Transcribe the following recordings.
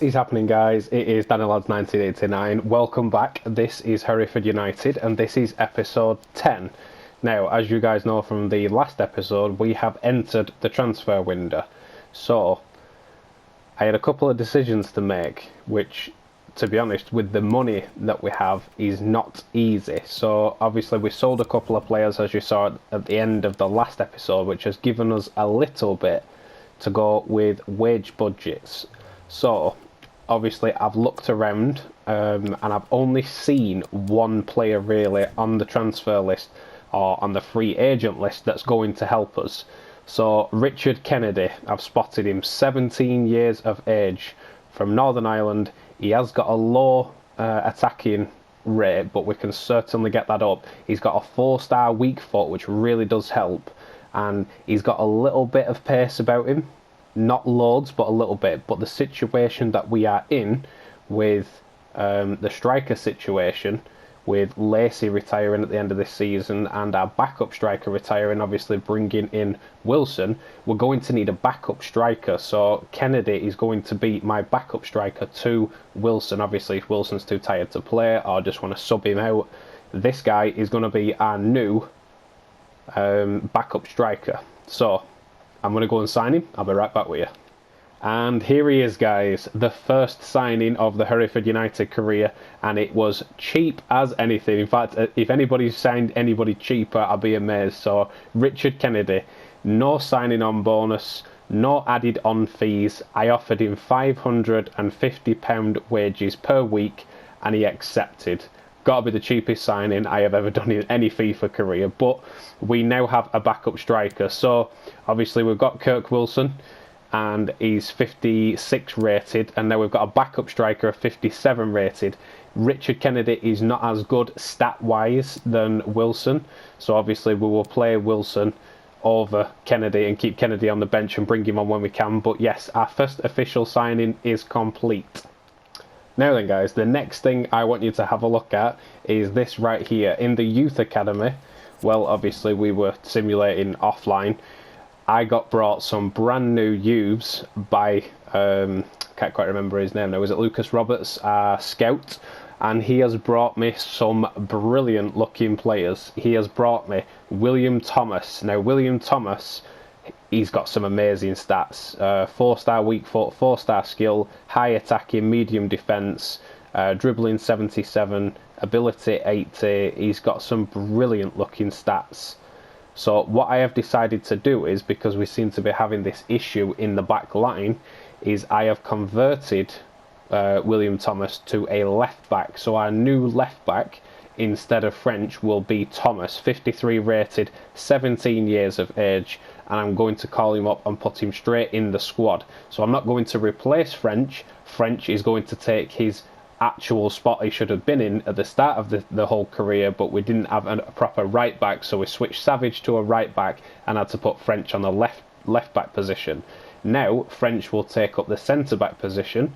is happening, guys? It is DannyLads1989. Welcome back. This is Hereford United and this is episode 10. Now, as you guys know from the last episode, we have entered the transfer window. So, I had a couple of decisions to make, which, to be honest, with the money that we have, is not easy. So, obviously, we sold a couple of players, as you saw at the end of the last episode, which has given us a little bit to go with wage budgets. So, obviously, I've looked around and I've only seen one player really on the transfer list or on the free agent list that's going to help us. So, Richard Kennedy, I've spotted him, 17 years of age, from Northern Ireland. He has got a low attacking rate, but we can certainly get that up. He's got a 4-star weak foot, which really does help. And he's got a little bit of pace about him. Not loads, but a little bit. But the situation that we are in with the striker situation, with Lacey retiring at the end of this season and our backup striker retiring, obviously bringing in Wilson, we're going to need a backup striker. So Kennedy is going to be my backup striker to Wilson. Obviously, if Wilson's too tired to play or just want to sub him out, this guy is going to be our new backup striker. So I'm going to go and sign him. I'll be right back with you. And here he is, guys, the first signing of the Hereford United career, and it was cheap as anything. In fact, if anybody signed anybody cheaper, I'd be amazed. So Richard Kennedy, no signing on bonus, no added on fees. I offered him £550 wages per week and he accepted. Got to be the cheapest signing I have ever done in any FIFA career. But we now have a backup striker. So obviously we've got Kirk Wilson and he's 56 rated, and now we've got a backup striker of 57 rated. Richard Kennedy is not as good stat wise than Wilson, so obviously we will play Wilson over Kennedy and keep Kennedy on the bench and bring him on when we can. But yes, our first official signing is complete. Now then, guys, the next thing I want you to have a look at is this right here. In the youth academy, well, obviously we were simulating offline. I got brought some brand new youths by, can't quite remember his name now, is it Lucas Roberts, scout? And he has brought me some brilliant looking players. He has brought me William Thomas. Now, William Thomas, he's got some amazing stats. 4-star weak foot, 4-star skill, high attacking, medium defence, dribbling 77, ability 80. He's got some brilliant looking stats. So what I have decided to do is, because we seem to be having this issue in the back line, is I have converted William Thomas to a left back. So our new left back, instead of French, will be Thomas, 53 rated, 17 years of age, and I'm going to call him up and put him straight in the squad. So I'm not going to replace French. French is going to take his actual spot he should have been in at the start of the whole career, but we didn't have a proper right back, so we switched Savage to a right back and had to put French on the left back position. Now French will take up the centre back position,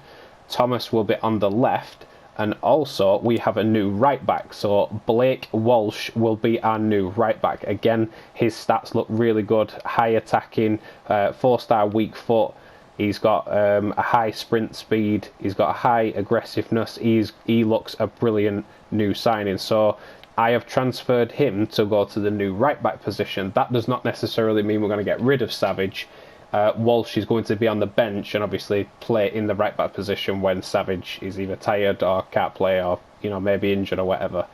Thomas will be on the left, and also we have a new right back, so Blake Walsh will be our new right back. Again, his stats look really good, high attacking, 4-star weak foot. He's got a high sprint speed. He's got a high aggressiveness. He looks a brilliant new signing. So I have transferred him to go to the new right back position. That does not necessarily mean we're going to get rid of Savage. Walsh is going to be on the bench and obviously play in the right back position when Savage is either tired or can't play, or maybe injured or whatever.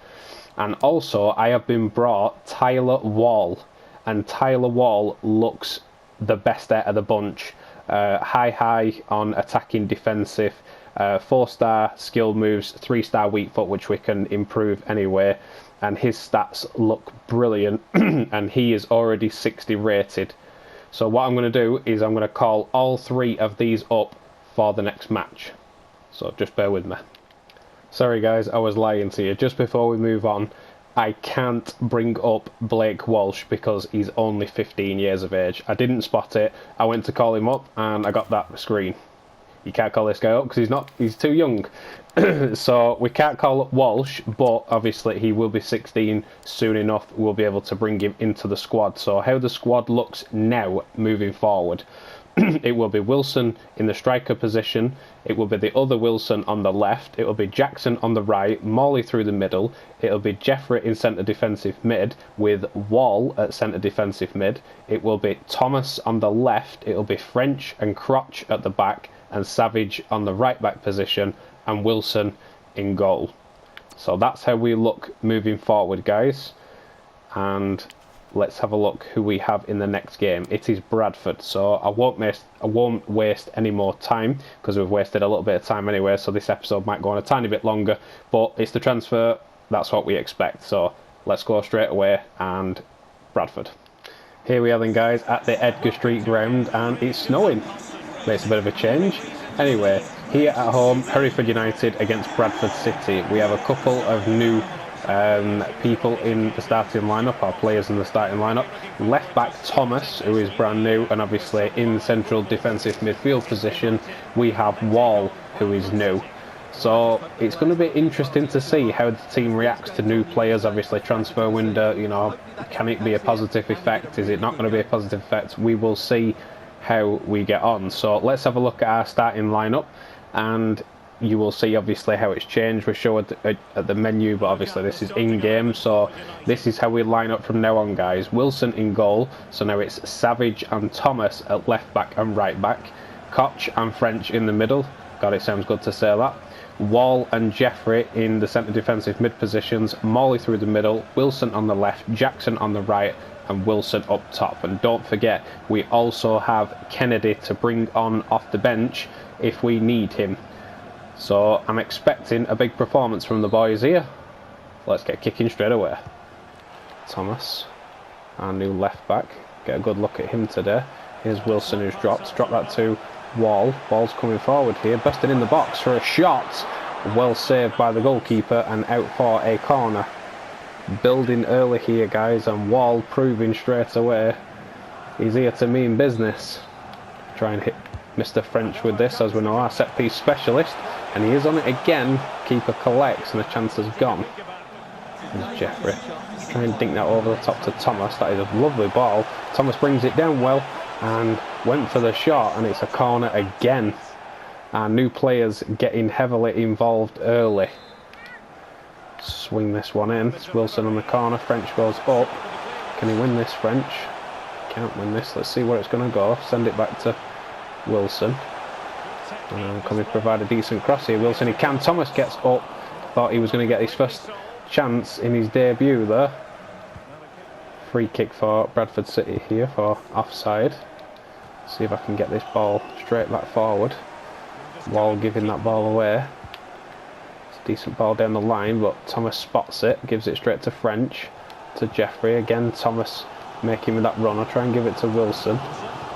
And also I have been brought Tyler Wall, and Tyler Wall looks the best out of the bunch. High on attacking, defensive, 4-star skill moves, 3-star weak foot, which we can improve anyway, and his stats look brilliant and he is already 60 rated. So what I'm going to do is I'm going to call all 3 of these up for the next match, so just bear with me. Sorry guys, I was lying to you. Just before we move on, I can't bring up Blake Walsh because he's only 15 years of age. I didn't spot it. I went to call him up and I got that screen. You can't call this guy up because he's too young. So we can't call up Walsh, but obviously he will be 16 soon enough. We'll be able to bring him into the squad. So how the squad looks now moving forward. it will be Wilson in the striker position. It will be the other Wilson on the left. It will be Jackson on the right, Morley through the middle. It will be Jeffrey in centre defensive mid with Wall at centre defensive mid. It will be Thomas on the left. It will be French and Crotch at the back, and Savage on the right back position, and Wilson in goal. So that's how we look moving forward, guys. And let's have a look who we have in the next game. It is Bradford, so I won't waste any more time, because we've wasted a little bit of time anyway, so this episode might go on a tiny bit longer, but it's the transfer, that's what we expect. So let's go straight away, and Bradford. Here we are then, guys, at the Edgar Street ground, and it's snowing. Makes a bit of a change. Anyway, here at home, Hereford United against Bradford City. We have a couple of new people in the starting lineup, or players in the starting lineup. Left back Thomas, who is brand new, and obviously in central defensive midfield position we have Wall, who is new. So it's going to be interesting to see how the team reacts to new players. Obviously, transfer window, you know, can it be a positive effect? Is it not going to be a positive effect? We will see how we get on. So let's have a look at our starting lineup, and you will see obviously how it's changed. We show it at the menu, but obviously this is in-game, so this is how we line up from now on, guys. Wilson in goal, so now it's Savage and Thomas at left back and right back. Koch and French in the middle. God, it sounds good to say that. Wall and Jeffrey in the centre defensive mid positions. Morley through the middle. Wilson on the left. Jackson on the right. And Wilson up top. And don't forget, we also have Kennedy to bring on off the bench if we need him. So I'm expecting a big performance from the boys here. Let's get kicking straight away. Thomas, our new left back. Get a good look at him today. Here's Wilson, who's dropped that to Wall. Wall's coming forward here, busted in the box for a shot. Well saved by the goalkeeper and out for a corner. Building early here, guys, and Wall proving straight away he's here to mean business. Try and hit Mr. French with this, as we know, our set piece specialist, and he is on it again. Keeper collects and the chance has gone. There's Jeffrey. Try and dink that over the top to Thomas. That is a lovely ball. Thomas brings it down well and went for the shot, and it's a corner again. Our new players getting heavily involved early. Swing this one in. It's Wilson on the corner. French goes up. Can he win this, French? Can't win this. Let's see where it's going to go. Send it back to Wilson. Can we provide a decent cross here? Wilson, he can. Thomas gets up. Thought he was going to get his first chance in his debut there. Free kick for Bradford City here for offside. See if I can get this ball straight back forward. Wall giving that ball away. It's a decent ball down the line, but Thomas spots it, gives it straight to French, to Jeffrey. Again, Thomas making with that run. I'll try and give it to Wilson.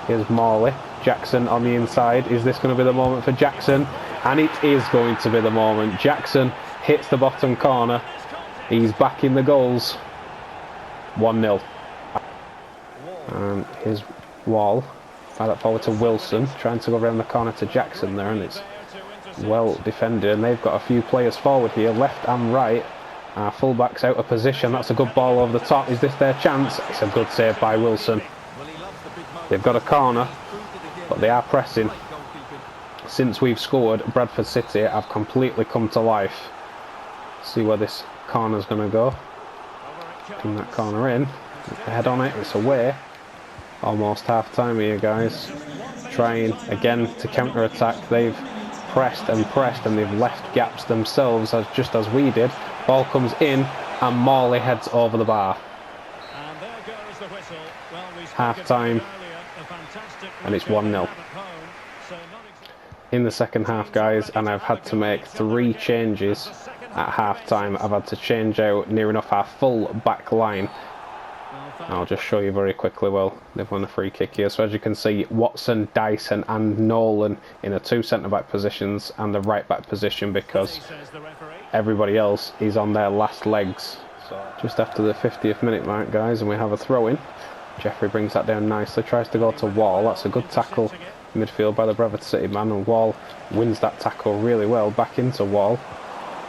Here's Morley. Jackson on the inside. Is this going to be the moment for Jackson? And it is going to be the moment. Jackson hits the bottom corner. He's back in the goals. 1-0. And here's Wall. Fire that forward to Wilson. Trying to go around the corner to Jackson there, and it's well defended. And they've got a few players forward here, left and right. Our fullback's out of position. That's a good ball over the top. Is this their chance? It's a good save by Wilson. They've got a corner, but they are pressing. Since we've scored, Bradford City have completely come to life. See where this corner's going to go. Putting that corner in. Head on it. It's away. Almost half time here, guys. Trying again to counter attack. They've pressed and pressed, and they've left gaps themselves, just as we did. Ball comes in, and Morley heads over the bar. Half time, and it's 1-0. In the second half, guys, and I've had to make 3 changes at half time. I've had to change out near enough our full back line. I'll just show you very quickly. Well, they've won a free kick here, so as you can see, Watson, Dyson and Nolan in the 2 centre-back positions and the right-back position, because everybody else is on their last legs. Just after the 50th minute mark, guys, and we have a throw-in. Jeffrey brings that down nicely, tries to go to Wall. That's a good tackle midfield by the Bradford City man, and Wall wins that tackle really well, back into Wall.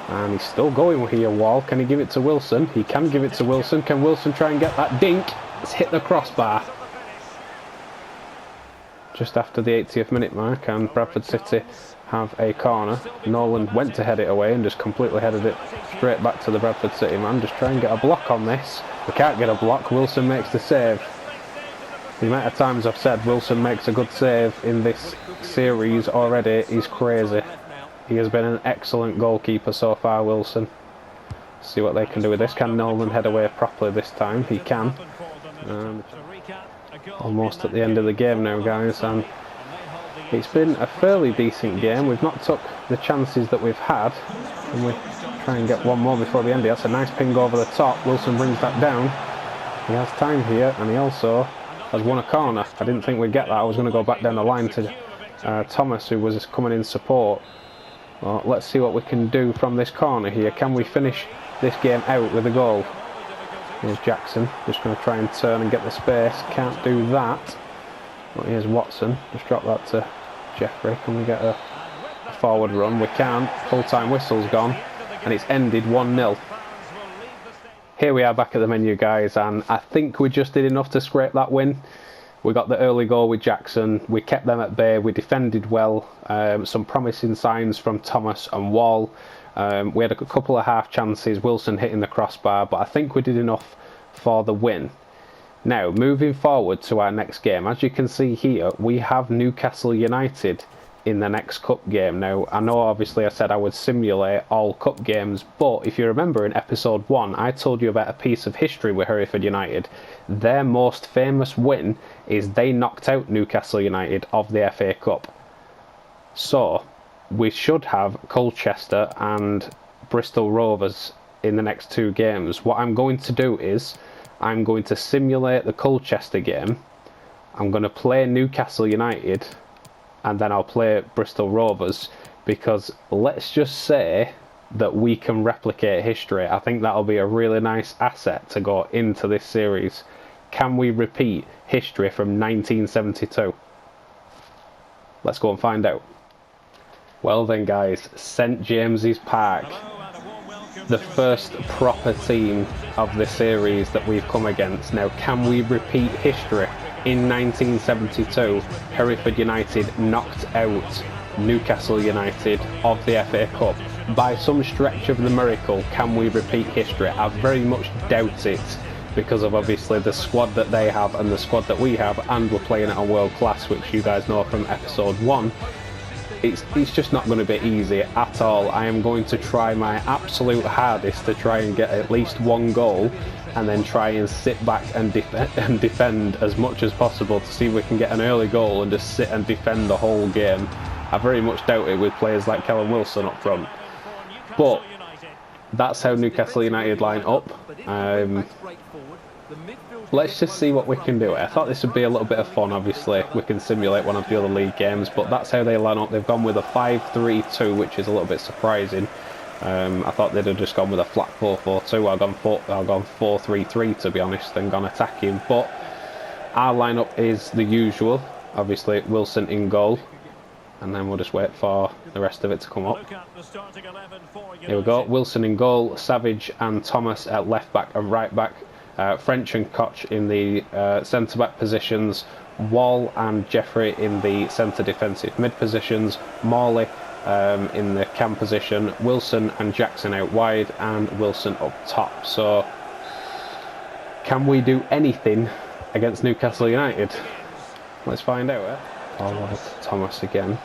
And he's still going here, Wall. Can he give it to Wilson? He can give it to Wilson. Can Wilson try and get that dink? It's hit the crossbar. just after the 80th minute mark, and Bradford City have a corner. Nolan went to head it away and just completely headed it straight back to the Bradford City man. Just try and get a block on this. We can't get a block. Wilson makes the save. The amount of times I've said Wilson makes a good save in this series already is crazy. He has been an excellent goalkeeper so far, Wilson. See what they can do with this. Can Nolan head away properly this time? He can. Almost at the end of the game now, guys, and it's been a fairly decent game. We've not took the chances that we've had, and we try and get one more before the end. That's a nice ping over the top. Wilson brings that down. He has time here, and he also has won a corner. I didn't think we'd get that. I was going to go back down the line to Thomas, who was coming in support. Well, let's see what we can do from this corner here. Can we finish this game out with a goal? Here's Jackson, just going to try and turn and get the space. Can't do that. But here's Watson, just drop that to Jeffrey. Can we get a forward run? We can't. Full-time whistle's gone, and it's ended 1-0. Here we are back at the menu, guys, and I think we just did enough to scrape that win. We got the early goal with Jackson. We kept them at bay. We defended well. Some promising signs from Thomas and Wall. We had a couple of half chances. Wilson hitting the crossbar, but I think we did enough for the win. Now, moving forward to our next game, as you can see here, we have Newcastle United in the next cup game. Now, I know obviously I said I would simulate all cup games, but if you remember in episode 1, I told you about a piece of history with Hereford United. Their most famous win is they knocked out Newcastle United of the FA Cup. So, we should have Colchester and Bristol Rovers in the next 2 games. What I'm going to do is, I'm going to simulate the Colchester game. I'm going to play Newcastle United, and then I'll play Bristol Rovers, because let's just say that we can replicate history. I think that'll be a really nice asset to go into this series. Can we repeat history from 1972? Let's go and find out. Well then, guys, St James's Park, the first proper team of the series that we've come against. Now, can we repeat history? In 1972, Hereford United knocked out Newcastle United of the FA Cup. By some stretch of the miracle, can we repeat history? I very much doubt it, because of obviously the squad that they have and the squad that we have, and we're playing it on world class, which you guys know from episode 1. It's just not going to be easy at all. I am going to try my absolute hardest to try and get at least 1 goal, and then try and sit back and defend as much as possible to see if we can get an early goal and just sit and defend the whole game. I very much doubt it with players like Callum Wilson up front. But that's how Newcastle United line up. Let's just see what we can do. I thought this would be a little bit of fun. Obviously, we can simulate one of the other league games, but that's how they line up. They've gone with a 5-3-2, which is a little bit surprising. I thought they'd have just gone with a flat 4-4-2. I've gone 4-3-3 to be honest, and gone attacking. But our lineup is the usual. Obviously, Wilson in goal, and then we'll just wait for the rest of it to come up. Here we go. Wilson in goal, Savage and Thomas at left back and right back. French and Koch in the centre back positions. Wall and Jeffrey in the centre defensive mid positions. Morley in the cam position. Wilson and Jackson out wide, and Wilson up top. So, can we do anything against Newcastle United? Let's find out. Forward Thomas again.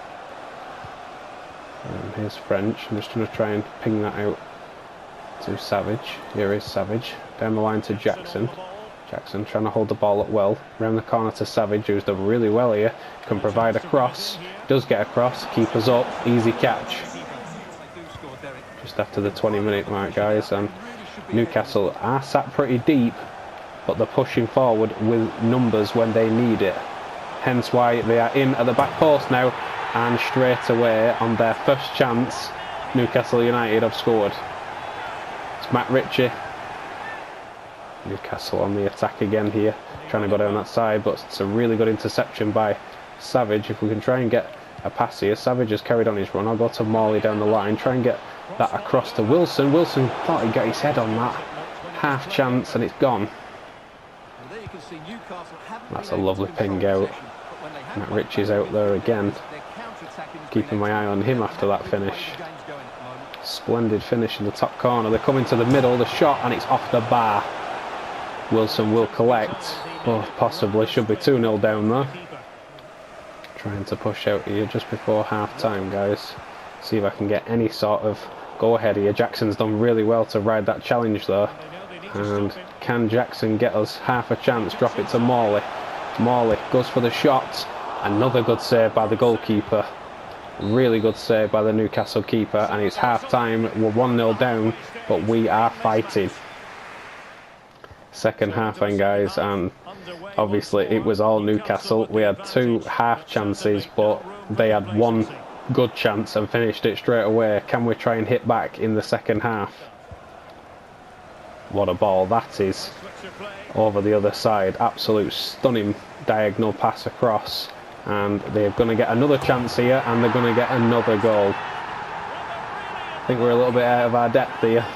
Here's French. I'm just going to try and ping that out to Savage. Here is Savage. Down the line to Jackson. Jackson trying to hold the ball up well. Round the corner to Savage, who's done really well here. Can provide a cross. Does get a cross. Keeper's up. Easy catch. Just after the 20-minute mark, guys. And Newcastle are sat pretty deep, but they're pushing forward with numbers when they need it. Hence why they are in at the back post now. And straight away, on their first chance, Newcastle United have scored. It's Matt Ritchie. Newcastle on the attack again here, trying to go down that side, but it's a really good interception by Savage. If we can try and get a pass here. Savage has carried on his run. I'll go to Morley down the line, try and get that across to Wilson. Wilson thought he'd get his head on that. Half chance and it's gone. That's a lovely ping out. Matt Ritchie's out there again. Keeping my eye on him after that finish. Splendid finish in the top corner. They're coming to the middle, the shot, and it's off the bar. Wilson will collect. Oh, possibly. Should be 2-0 down there. Trying to push out here just before half time, guys. See if I can get any sort of go ahead here. Jackson's done really well to ride that challenge there. And can Jackson get us half a chance? Drop it to Morley. Morley goes for the shot. Another good save by the goalkeeper. Really good save by the Newcastle keeper. And it's half time. We're 1-0 down, but we are fighting. Second half then, guys, and obviously it was all Newcastle. We had 2 half chances, but they had 1 good chance and finished it straight away. Can we try and hit back in the second half? What a ball that is. Over the other side. Absolute stunning diagonal pass across. And they're going to get another chance here, and they're going to get another goal. I think we're a little bit out of our depth here.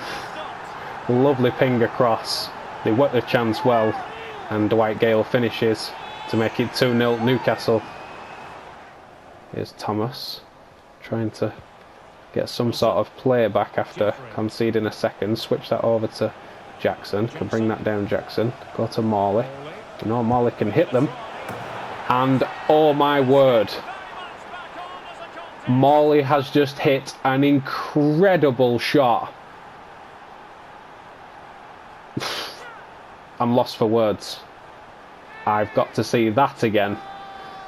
Lovely ping across. They work the chance well, and Dwight Gale finishes to make it 2-0 Newcastle. Here's Thomas trying to get some sort of play back after conceding a second. Switch that over to Jackson. Can bring that down, Jackson. Go to Morley. You know Morley can hit them. And oh my word, Morley has just hit an incredible shot. I'm lost for words. I've got to see that again.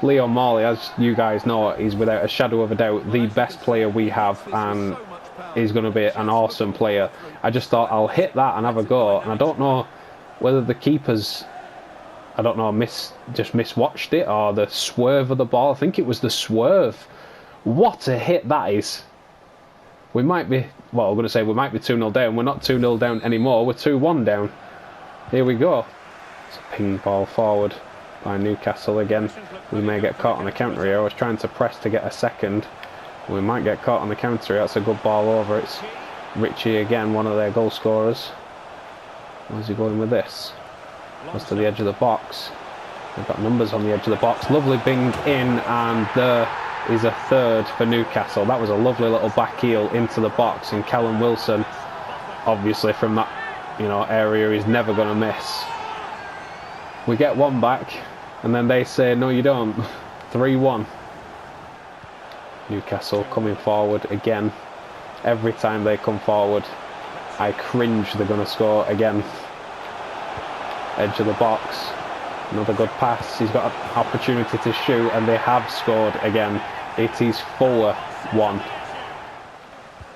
Leo Morley, as you guys know, is without a shadow of a doubt the best player we have, and he's going to be an awesome player. I just thought I'll hit that and have a go, and I don't know whether the keepers, I don't know, just miswatched it, or the swerve of the ball. I think it was the swerve. What a hit that is. We might be, well, I'm going to say we might be 2-0 down. We're not 2-0 down anymore. We're 2-1 down. Here we go. It's a ping ball forward by Newcastle again. We may get caught on a counter here. I was trying to press to get a second. We might get caught on the counter. That's a good ball over. It's Ritchie again, one of their goal scorers. Where's he going with this? Goes to the edge of the box. They've got numbers on the edge of the box. Lovely bing in, and there is a third for Newcastle. That was a lovely little back heel into the box, and Callum Wilson, obviously from that area, is never going to miss. We get one back, and then they say no you don't. 3-1. Newcastle coming forward again. Every time they come forward, I cringe they're going to score again. Edge of the box. Another good pass. He's got an opportunity to shoot, and they have scored again. It is 4-1.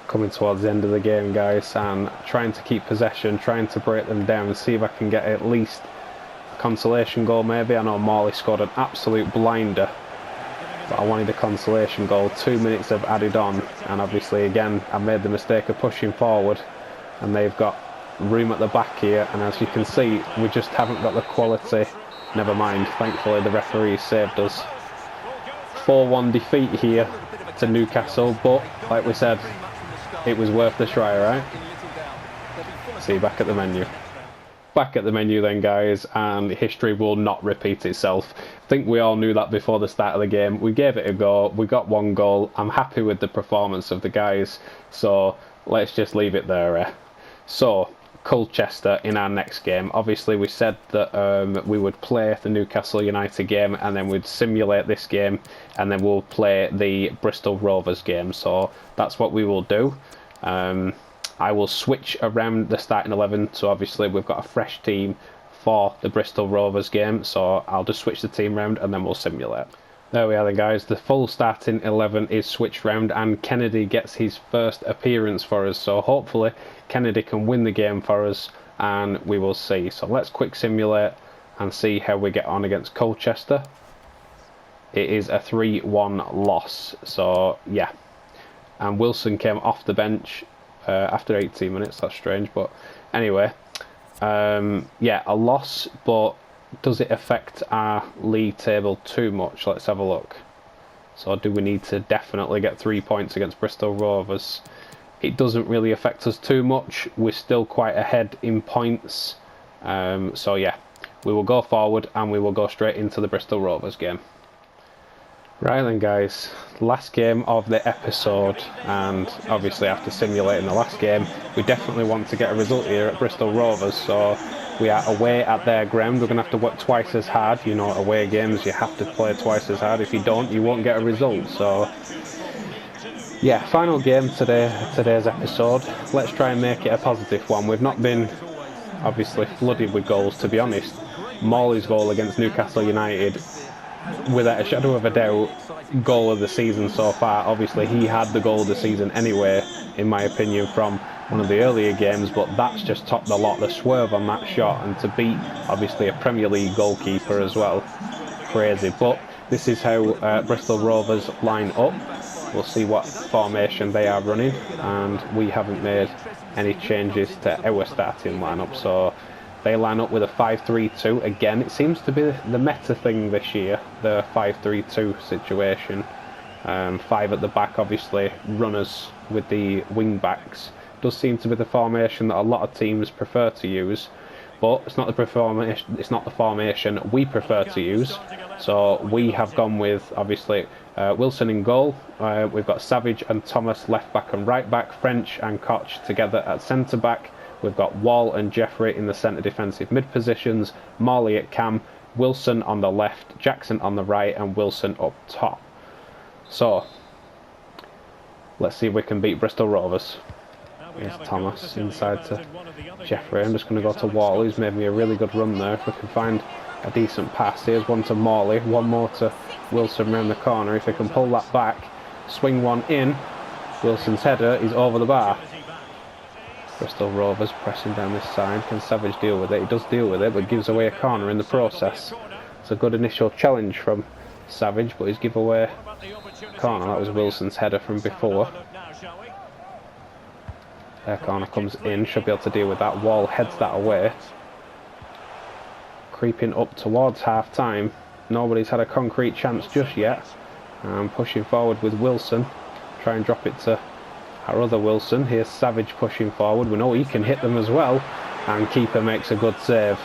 Coming towards the end of the game, guys, and trying to keep possession, trying to break them down, see if I can get at least a consolation goal maybe. I know Morley scored an absolute blinder, but I wanted a consolation goal. 2 minutes have added on, and obviously again I made the mistake of pushing forward, and they've got room at the back here, and as you can see, we just haven't got the quality. Never mind, thankfully the referee saved us. 4-1 defeat here to Newcastle, but like we said, it was worth the try, right? See you back at the menu. Back at the menu then, guys, and history will not repeat itself. I think we all knew that before the start of the game. We gave it a go, we got 1 goal. I'm happy with the performance of the guys, so let's just leave it there. So, Colchester in our next game. Obviously we said that we would play the Newcastle United game, and then we'd simulate this game, and then we'll play the Bristol Rovers game. So that's what we will do. I will switch around the starting 11, so obviously we've got a fresh team for the Bristol Rovers game, so I'll just switch the team round and then we'll simulate. There we are then, guys. The full starting 11 is switched round, and Kennedy gets his first appearance for us, so hopefully Kennedy can win the game for us, and we will see. So let's quick simulate and see how we get on against Colchester. It is a 3-1 loss, so yeah. And Wilson came off the bench after 18 minutes. That's strange, but anyway, yeah, a loss, but does it affect our league table too much? Let's have a look. So do we need to definitely get 3 points against Bristol Rovers? It doesn't really affect us too much. We're still quite ahead in points. So yeah, we will go forward and we will go straight into the Bristol Rovers game. Right then guys, last game of the episode, and obviously after simulating the last game, we definitely want to get a result here at Bristol Rovers, so we are away at their ground. We're going to have to work twice as hard. You know, away games you have to play twice as hard. If you don't, you won't get a result. So yeah, final game today's episode. Let's try and make it a positive one. We've not been obviously flooded with goals, to be honest. Morley's goal against Newcastle United, without a shadow of a doubt, goal of the season so far. Obviously he had the goal of the season anyway, in my opinion, from one of the earlier games, but that's just topped the lot. The swerve on that shot, and to beat obviously a Premier League goalkeeper as well, crazy. But this is how Bristol Rovers line up. We'll see what formation they are running, and we haven't made any changes to our starting lineup, so they line up with a 5-3-2. Again, it seems to be the meta thing this year, the 5-3-2 situation. 5 at the back, obviously, runners with the wing backs. Does seem to be the formation that a lot of teams prefer to use, but it's not the formation we prefer to use. So we have gone with obviously Wilson in goal. We've got Savage and Thomas left back and right back, French and Koch together at centre back. We've got Wall and Jeffrey in the centre defensive mid positions, Morley at cam, Wilson on the left, Jackson on the right, and Wilson up top. So let's see if we can beat Bristol Rovers. Here's Thomas inside to Jeffrey. I'm just going to go to Wall, who's made me a really good run there. If we can find a decent pass. Here's one to Morley, one more to Wilson round the corner. If we can pull that back, swing one in, Wilson's header is over the bar. Bristol Rovers pressing down this side. Can Savage deal with it? He does deal with it, but gives away a corner in the process. It's a good initial challenge from Savage, but he's give away a corner. That was Wilson's header from before. Their corner comes in, should be able to deal with that. Wall heads that away. Creeping up towards half time. Nobody's had a concrete chance just yet. Pushing forward with Wilson. Try and drop it to our other Wilson. Here's Savage pushing forward. We know he can hit them as well, and keeper makes a good save.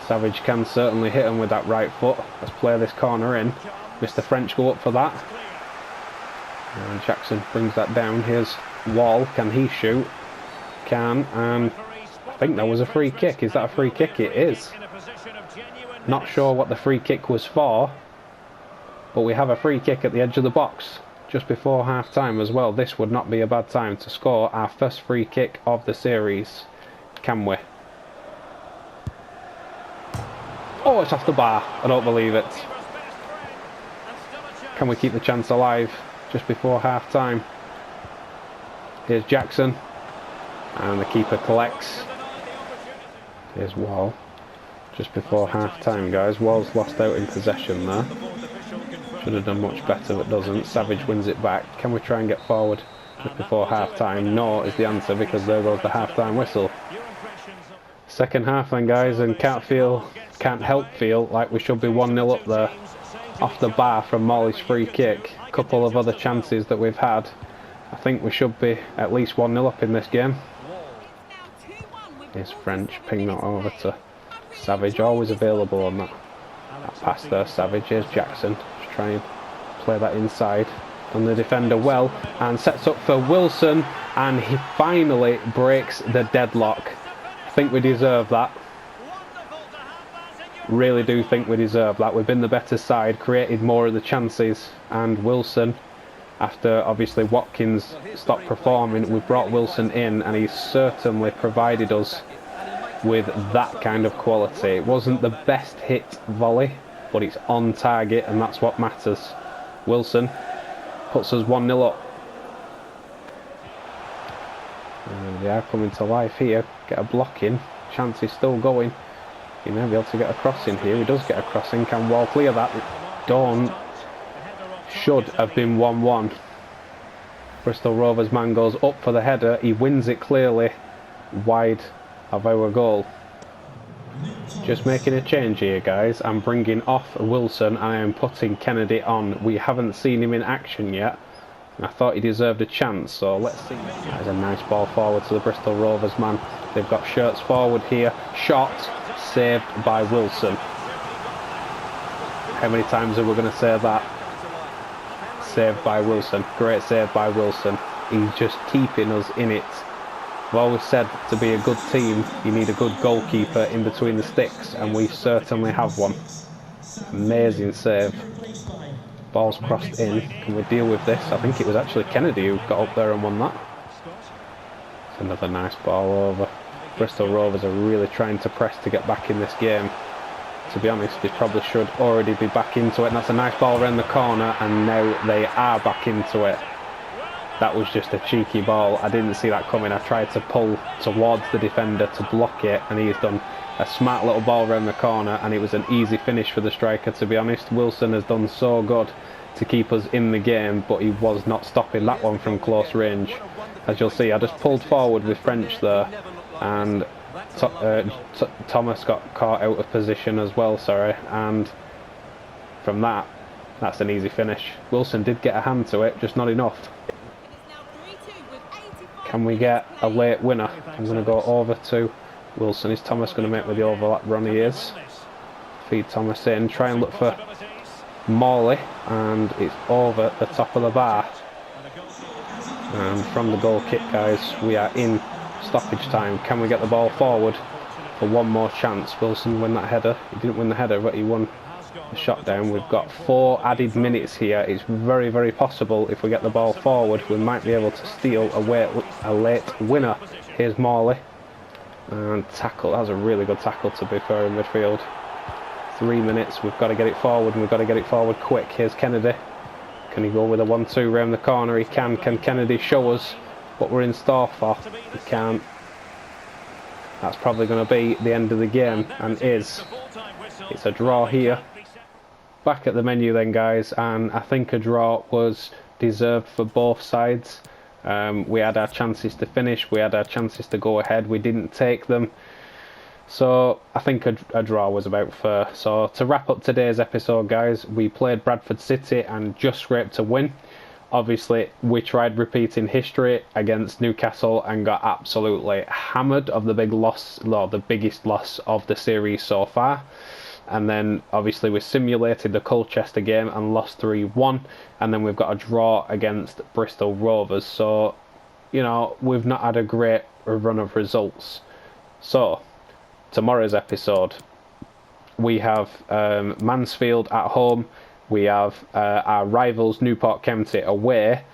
Savage can certainly hit him with that right foot. Let's play this corner in. Mr. French go up for that, and Jackson brings that down. Here's Wall. Can he shoot? Can, and I think that was a free kick. Is that a free kick? It is. Not sure what the free kick was for, but we have a free kick at the edge of the box just before half time as well. This would not be a bad time to score our first free kick of the series, can we? Oh, it's off the bar. I don't believe it. Can we keep the chance alive just before half time? Here's Jackson, and the keeper collects. Here's Wall. Just before half time, guys. Wall's lost out in possession there. Should have done much better, but doesn't. Savage wins it back. Can we try and get forward just before half time? No is the answer, because there goes the half time whistle. Second half then, guys, and can't help feel like we should be 1-0 up there off the bar from Morley's free kick. A couple of other chances that we've had. I think we should be at least 1-0 up in this game. Here's French, ping that over to Savage, always available on that pass there. Savage. Here's Jackson, just try and play that inside. Done the defender well, and sets up for Wilson, and he finally breaks the deadlock. I think we deserve that. Really do think we deserve that. We've been the better side, created more of the chances, and Wilson, after obviously Watkins stopped performing, we brought Wilson in, and he's certainly provided us with that kind of quality. It wasn't the best hit volley, but it's on target, and that's what matters. Wilson puts us 1-0 up. And they are coming to life here. Get a block in. Chance is still going. He may be able to get a cross in here. He does get a cross in. Can Wall clear that? Don't. Should have been 1-1. Bristol Rovers man goes up for the header. He wins it clearly wide of our goal. Just making a change here, guys. I'm bringing off Wilson and I am putting Kennedy on. We haven't seen him in action yet. I thought he deserved a chance, so let's see. There's a nice ball forward to the Bristol Rovers man. They've got shirts forward here. Shot saved by Wilson. How many times are we going to say that? Saved by Wilson. Great save by Wilson. He's just keeping us in it. I've always said to be a good team, you need a good goalkeeper in between the sticks, and we certainly have one. Amazing save. Ball's crossed in. Can we deal with this? I think it was actually Kennedy who got up there and won that. It's another nice ball over. Bristol Rovers are really trying to press to get back in this game. To be honest, they probably should already be back into it. And that's a nice ball around the corner, and now they are back into it. That was just a cheeky ball. I didn't see that coming. I tried to pull towards the defender to block it, and he's done a smart little ball around the corner, and it was an easy finish for the striker, to be honest. Wilson has done so good to keep us in the game, but he was not stopping that one from close range. As you'll see, I just pulled forward with French there, and Thomas got caught out of position as well, sorry, and from that's an easy finish. Wilson did get a hand to it, just not enough. Can we get a late winner? I'm going to go over to Wilson. Is Thomas going to make with the overlap run? He is. Feed Thomas in, try and look for Morley, and it's over the top of the bar. And from the goal kick, guys, we are in stoppage time. Can we get the ball forward for one more chance? Wilson win that header. He didn't win the header, but he won the shot down. We've got 4 added minutes here. It's very, very possible if we get the ball forward, we might be able to steal a late winner. Here's Morley. And tackle. That was a really good tackle, to be fair, in midfield. 3 minutes. We've got to get it forward, and we've got to get it forward quick. Here's Kennedy. Can he go with a 1-2 round the corner? He can. Can Kennedy show us what we're in store for? He can't. That's probably going to be the end of the game, and is. It's a draw here. Back at the menu then, guys, and I think a draw was deserved for both sides. We had our chances to finish, we had our chances to go ahead, we didn't take them. So I think a draw was about fair. So to wrap up today's episode, guys, we played Bradford City and just scraped a win. Obviously, we tried repeating history against Newcastle and got absolutely hammered of the big loss, or the biggest loss of the series so far. And then obviously we simulated the Colchester game and lost 3-1, and then we've got a draw against Bristol Rovers. So, you know, we've not had a great run of results. So tomorrow's episode, we have Mansfield at home, we have our rivals Newport County away,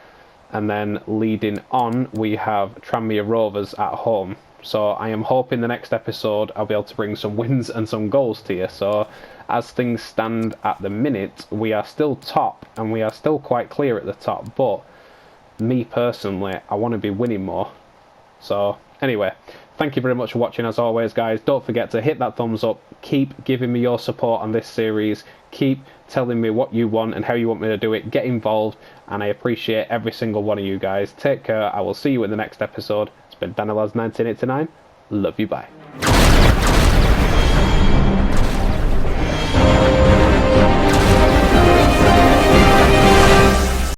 and then leading on we have Tranmere Rovers at home. So I am hoping the next episode I'll be able to bring some wins and some goals to you. So as things stand at the minute, we are still top, and we are still quite clear at the top, but me personally, I want to be winning more. So anyway, thank you very much for watching as always, guys. Don't forget to hit that thumbs up, keep giving me your support on this series, keep telling me what you want and how you want me to do it, get involved, and I appreciate every single one of you guys. Take care, I will see you in the next episode. It's been Danielaz 1989, love you, bye.